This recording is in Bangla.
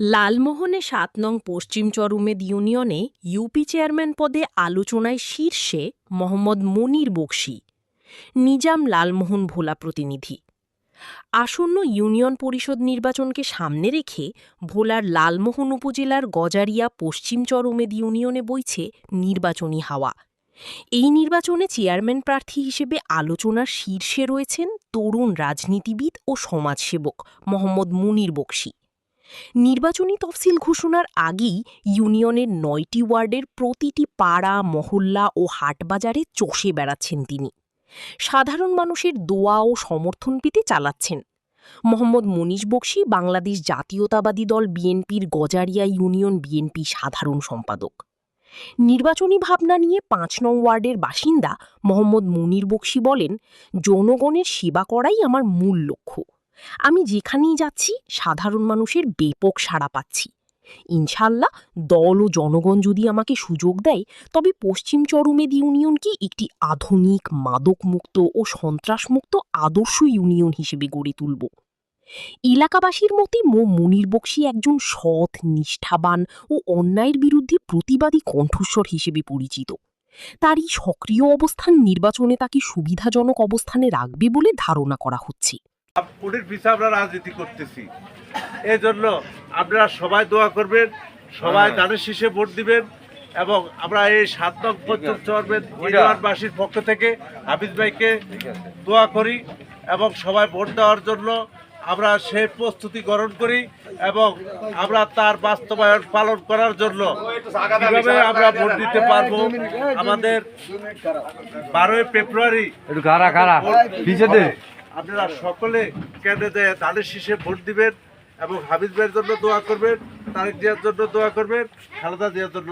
লালমোহনে ৭ নং পশ্চিম চরউমেদ ইউনিয়নে ইউপি চেয়ারম্যান পদে আলোচনায় শীর্ষে মোহাম্মদ মনির বকশী, নিজাম লালমোহন ভোলা প্রতিনিধি। আসন্ন ইউনিয়ন পরিষদ নির্বাচনকে সামনে রেখে ভোলার লালমোহন উপজেলার গজারিয়া পশ্চিম চরউমেদ ইউনিয়নে বইছে নির্বাচনী হাওয়া। এই নির্বাচনে চেয়ারম্যান প্রার্থী হিসেবে আলোচনার শীর্ষে রয়েছেন তরুণ রাজনীতিবিদ ও সমাজসেবক মোহাম্মদ মনির বকশী। নির্বাচনী তফসিল ঘোষণার আগেই ইউনিয়নের ৯টি ওয়ার্ডের প্রতিটি পাড়া, মহল্লা ও হাটবাজারে চষে বেড়াচ্ছেন তিনি। সাধারণ মানুষের দোয়া ও সমর্থন পেতে চালাচ্ছেন। মোহাম্মদ মনির বকশী বাংলাদেশ জাতীয়তাবাদী দল বিএনপির গজারিয়া ইউনিয়ন বিএনপি সাধারণ সম্পাদক। নির্বাচনী ভাবনা নিয়ে ৫ নং ওয়ার্ডের বাসিন্দা মোহাম্মদ মনির বকশী বলেন, জনগণের সেবা করাই আমার মূল লক্ষ্য। আমি যেখানেই যাচ্ছি সাধারণ মানুষের ব্যাপক সাড়া পাচ্ছি। ইনশাল্লাহ দল ও জনগণ যদি আমাকে সুযোগ দেয়, তবে পশ্চিম চরউমেদ ইউনিয়নকে একটি আধুনিক, মাদকমুক্ত ও সন্ত্রাসমুক্ত আদর্শ ইউনিয়ন হিসেবে গড়ে তুলব। এলাকাবাসীর মতে মনির বকশী একজন সৎ, নিষ্ঠাবান ও অন্যায়ের বিরুদ্ধে প্রতিবাদী কণ্ঠস্বর হিসেবে পরিচিত। তার এই সক্রিয় অবস্থান নির্বাচনে তাকে সুবিধাজনক অবস্থানে রাখবে বলে ধারণা করা হচ্ছে। ভোটের পিছনে আমরা রাজনীতি করতেছি, এই জন্য আপনারা সবাই দোয়া করবেন, সবাই ধানের শীষে ভোট দিবেন। এবং আমরা এই ৭ নং পঞ্চম চরউমেদ ইউনিয়নবাসীর পক্ষ থেকে হাফিজ ভাইকে দোয়া করি এবং সবাই ভোট দেওয়ার জন্য আমরা সেই প্রস্তুতি গ্রহণ করি এবং আমরা তার বাস্তবায়ন পালন করার জন্য কিভাবে আমরা ভোট দিতে পারবো। আমাদের ১২ই ফেব্রুয়ারি আপনারা সকলে কেন্দ্রে ধানের শীষে ভোট দিবেন এবং হাফিজ ভাইয়ের জন্য দোয়া করবেন, তারেক জিয়ার জন্য দোয়া করবেন, খালেদা জিয়ার জন্য